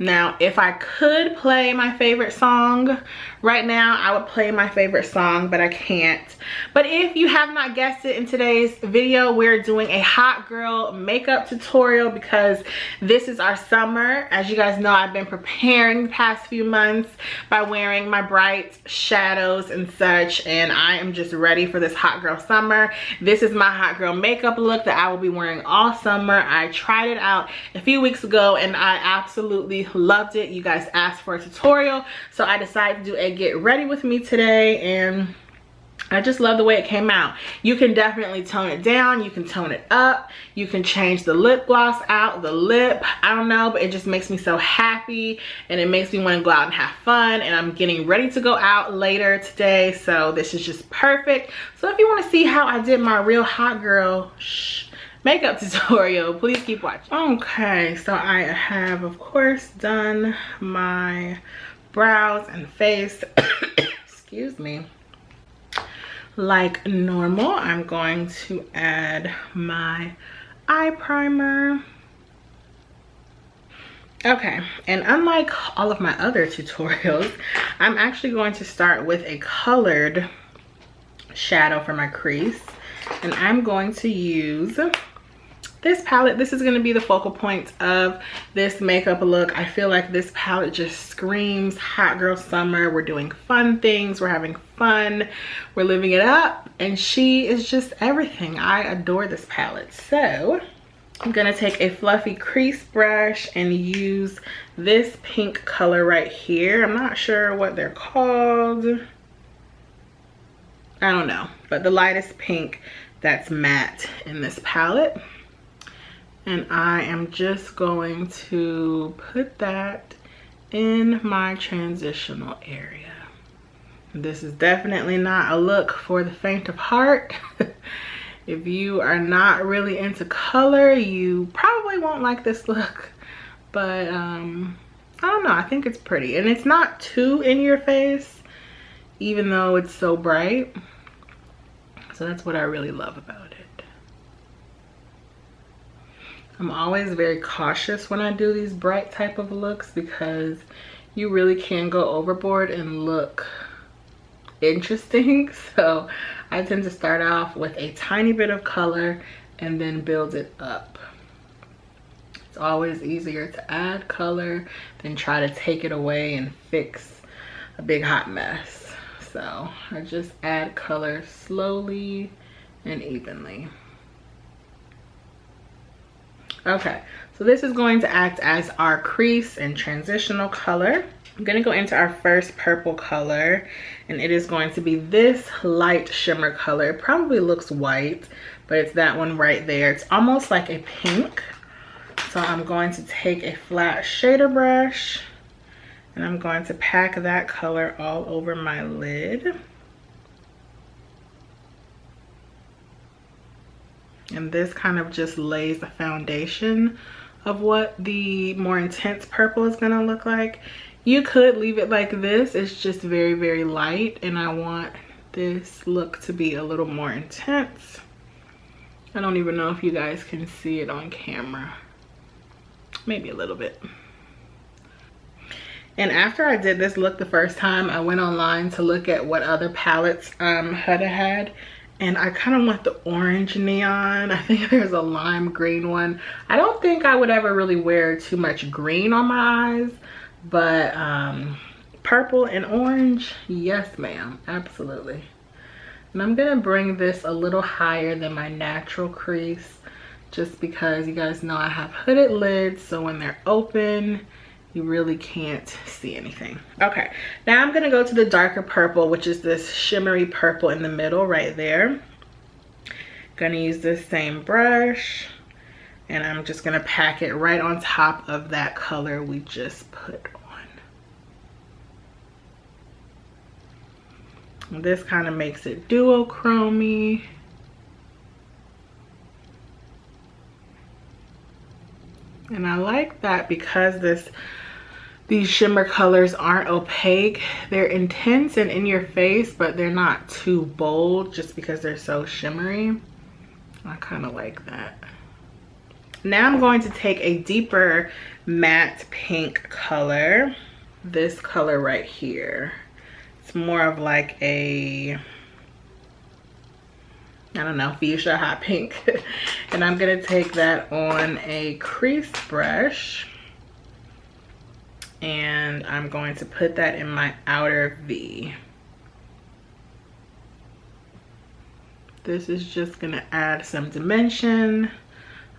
Now, if I could play my favorite song right now, I would play my favorite song, but I can't. But if you have not guessed it, in today's video, we're doing a hot girl makeup tutorial because this is our summer. As you guys know, I've been preparing the past few months by wearing my bright shadows and such, and I am just ready for this hot girl summer. This is my hot girl makeup look that I will be wearing all summer. I tried it out a few weeks ago and I absolutely loved it. You guys asked for a tutorial, so I decided to do a get ready with me today, and I just love the way it came out. You can definitely tone it down, you can tone it up, you can change the lip gloss out, the lip, I don't know, but it just makes me so happy and it makes me want to go out and have fun, and I'm getting ready to go out later today, so this is just perfect. So if you want to see how I did my real hot girl makeup tutorial, please keep watching. Okay, so I have of course done my brows and face excuse me, like normal. I'm going to add my eye primer. Okay, and unlike all of my other tutorials, I'm actually going to start with a colored shadow for my crease, and I'm going to use this palette. This is going to be the focal point of this makeup look. I feel like this palette just screams hot girl summer. We're doing fun things, we're having fun, we're living it up, and she is just everything. I adore this palette. So I'm gonna take a fluffy crease brush and use this pink color right here. I'm not sure what they're called, I don't know, but the lightest pink that's matte in this palette. And I am just going to put that in my transitional area. This is definitely not a look for the faint of heart. If you are not really into color, you probably won't like this look. But I don't know, I think it's pretty. And it's not too in your face, even though it's so bright. So that's what I really love about it. I'm always very cautious when I do these bright type of looks because you really can go overboard and look interesting. So I tend to start off with a tiny bit of color and then build it up. It's always easier to add color than try to take it away and fix a big hot mess. So I just add color slowly and evenly. Okay, so this is going to act as our crease and transitional color. I'm gonna go into our first purple color, and it is going to be this light shimmer color. It probably looks white, but it's that one right there. It's almost like a pink. So I'm going to take a flat shader brush and I'm going to pack that color all over my lid. And this kind of just lays the foundation of what the more intense purple is gonna look like. You could leave it like this. It's just very, very light, and I want this look to be a little more intense. I don't even know if you guys can see it on camera. Maybe a little bit. And after I did this look the first time, I went online to look at what other palettes Huda had. And I kind of want the orange neon. I think there's a lime green one. I don't think I would ever really wear too much green on my eyes, but purple and orange, yes ma'am, absolutely. And I'm gonna bring this a little higher than my natural crease, just because you guys know I have hooded lids, so when they're open, you really can't see anything. Okay, now I'm gonna go to the darker purple, which is this shimmery purple in the middle right there. Gonna use this same brush, and I'm just gonna pack it right on top of that color we just put on. This kind of makes it duochrome-y. And I like that because these shimmer colors aren't opaque. They're intense and in your face, but they're not too bold just because they're so shimmery. I kind of like that. Now I'm going to take a deeper matte pink color. This color right here. It's more of like a, I don't know, fuchsia hot pink. And I'm gonna take that on a crease brush. And I'm going to put that in my outer V. This is just gonna add some dimension.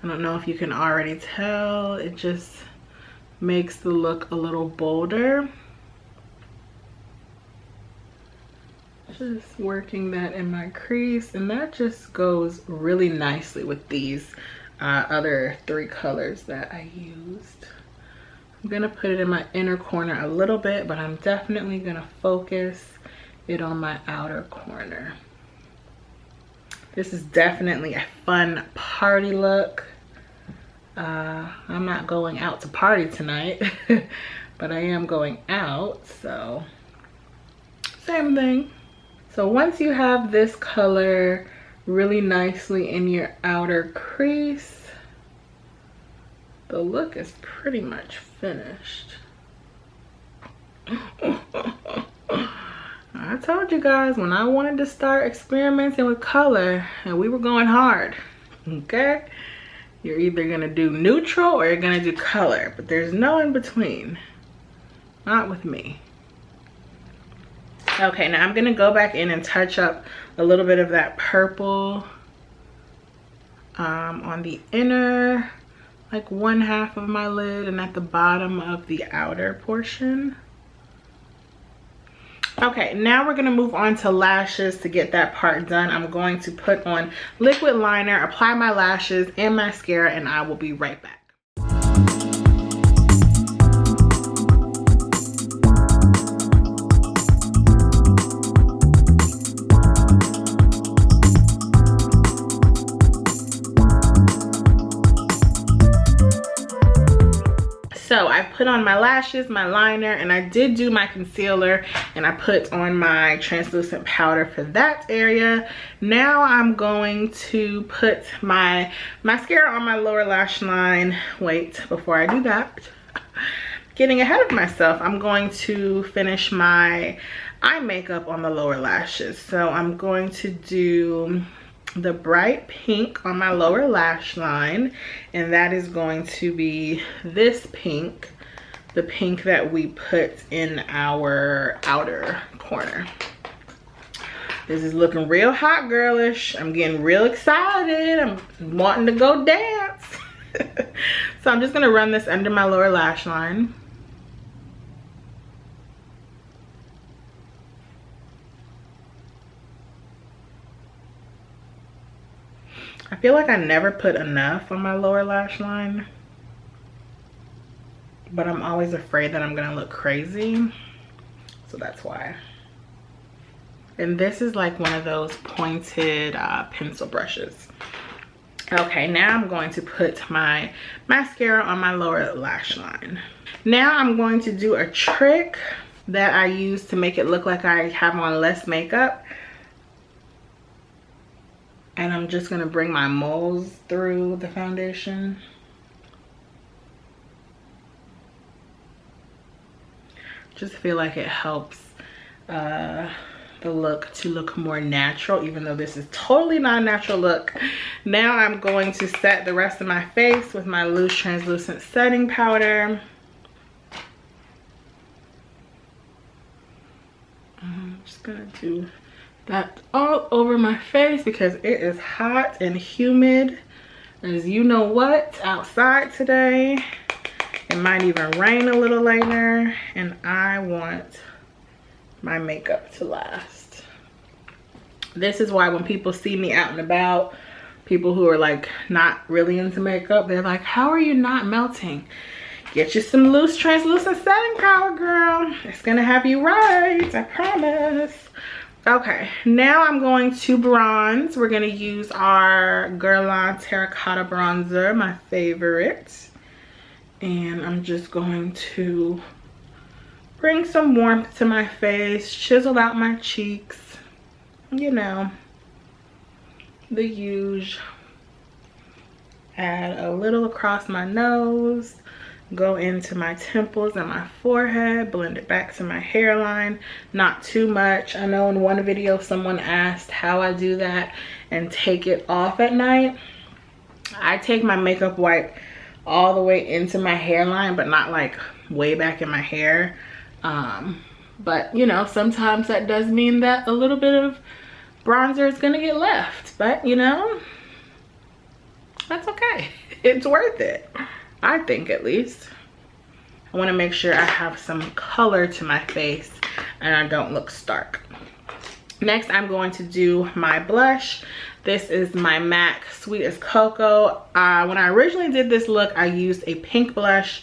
I don't know if you can already tell, it just makes the look a little bolder. Just working that in my crease, and that just goes really nicely with these other 3 colors that I used. I'm gonna put it in my inner corner a little bit, but I'm definitely gonna focus it on my outer corner. This is definitely a fun party look. I'm not going out to party tonight, but I am going out, so same thing. So once you have this color really nicely in your outer crease, the look is pretty much finished. I told you guys when I wanted to start experimenting with color, and we were going hard, okay? You're either gonna do neutral or you're gonna do color, but there's no in between. Not with me. Okay, now I'm gonna go back in and touch up a little bit of that purple on the inner, like 1/2 of my lid, and at the bottom of the outer portion. Okay, now we're gonna move on to lashes. To get that part done, I'm going to put on liquid liner, apply my lashes and mascara, and I will be right back. So I put on my lashes, my liner, and I did do my concealer, and I put on my translucent powder for that area. Now I'm going to put my mascara on my lower lash line. Wait, before I do that, getting ahead of myself, I'm going to finish my eye makeup on the lower lashes. So I'm going to do the bright pink on my lower lash line, and that is going to be this pink, the pink that we put in our outer corner. This is looking real hot girlish. I'm getting real excited. I'm wanting to go dance. So I'm just gonna run this under my lower lash line. I feel like I never put enough on my lower lash line, but I'm always afraid that I'm gonna look crazy, so that's why. And this is like one of those pointed pencil brushes. Okay, now I'm going to put my mascara on my lower lash line. Now I'm going to do a trick that I use to make it look like I have on less makeup. And I'm just gonna bring my moles through the foundation. Just feel like it helps the look to look more natural, even though this is totally not a natural look. Now I'm going to set the rest of my face with my loose translucent setting powder. I'm just gonna do that all over my face because it is hot and humid, as you know what, outside today. It might even rain a little later, and I want my makeup to last. This is why when people see me out and about, people who are like not really into makeup, they're like, how are you not melting? Get you some loose translucent setting powder, girl. It's gonna have you right, I promise. Okay, now I'm going to bronze. We're gonna use our Guerlain Terracotta bronzer, my favorite. And I'm just going to bring some warmth to my face, chisel out my cheeks, you know, the usual. Add a little across my nose, go into my temples and my forehead, blend it back to my hairline. Not too much. I know in one video someone asked how I do that and take it off at night. I take my makeup wipe all the way into my hairline, but not like way back in my hair. But you know, sometimes that does mean that a little bit of bronzer is gonna get left, but you know, that's okay. It's worth it, I think, at least. I want to make sure I have some color to my face and I don't look stark. Next, I'm going to do my blush. This is my MAC Sweet as Cocoa. When I originally did this look, I used a pink blush,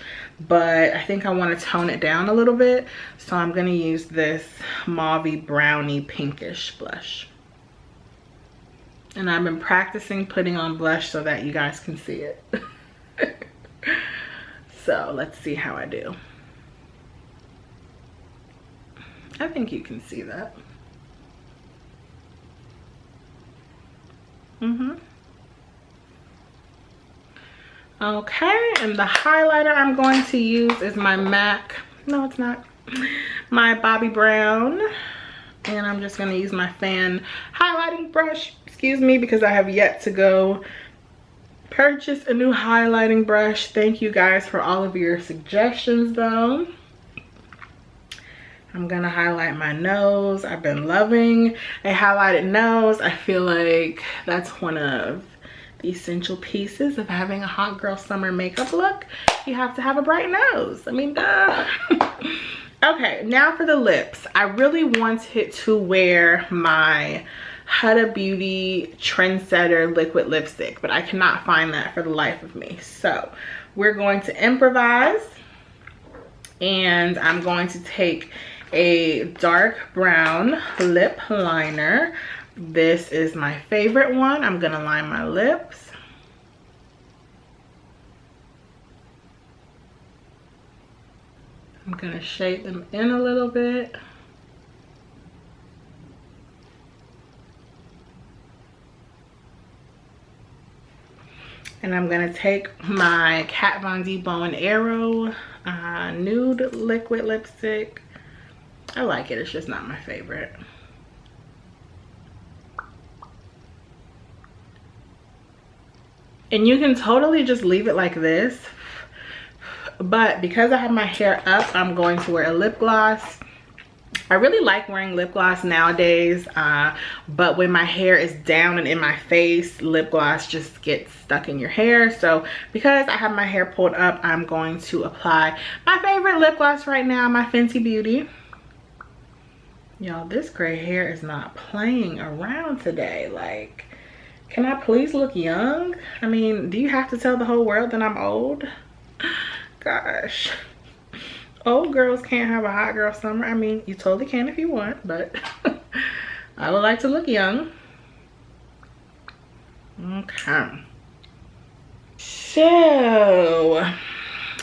but I think I want to tone it down a little bit. So I'm going to use this mauvey brownie pinkish blush. And I've been practicing putting on blush so that you guys can see it. So let's see how I do. I think you can see that. Okay, and the highlighter I'm going to use is my MAC, no it's not, my Bobbi Brown. And I'm just going to use my fan highlighting brush, excuse me, because I have yet to go purchase a new highlighting brush. Thank you guys for all of your suggestions though. I'm gonna highlight my nose. I've been loving a highlighted nose. I feel like that's one of the essential pieces of having a hot girl summer makeup look. You have to have a bright nose. I mean, duh. Okay, now for the lips. I really wanted to wear my Huda Beauty Trendsetter liquid lipstick, but I cannot find that for the life of me. So we're going to improvise, and I'm going to take a dark brown lip liner. This is my favorite one. I'm gonna line my lips. I'm gonna shade them in a little bit. And I'm gonna take my Kat Von D Bow and Arrow nude liquid lipstick. I like it, it's just not my favorite. And you can totally just leave it like this, but because I have my hair up, I'm going to wear a lip gloss. I really like wearing lip gloss nowadays, but when my hair is down and in my face, lip gloss just gets stuck in your hair. So because I have my hair pulled up, I'm going to apply my favorite lip gloss right now, my Fenty Beauty. Y'all, this gray hair is not playing around today. Like, can I please look young? I mean, do you have to tell the whole world that I'm old? Gosh. Old girls can't have a hot girl summer. I mean, you totally can if you want, but I would like to look young. Okay. So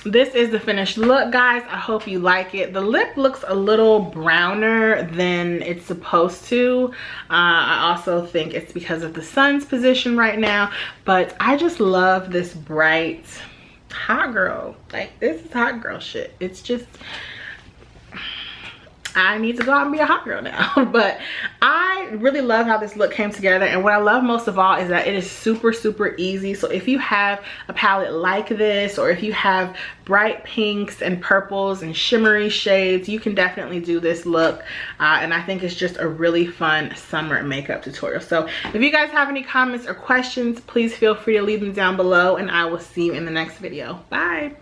this is the finished look, guys. I hope you like it. The lip looks a little browner than it's supposed to. I also think it's because of the sun's position right now, but I just love this bright hot girl. Like, this is hot girl shit. It's just, I need to go out and be a hot girl now. But I really love how this look came together, and what I love most of all is that it is super easy. So if you have a palette like this, or if you have bright pinks and purples and shimmery shades, you can definitely do this look, and I think it's just a really fun summer makeup tutorial. So if you guys have any comments or questions, please feel free to leave them down below, and I will see you in the next video. Bye.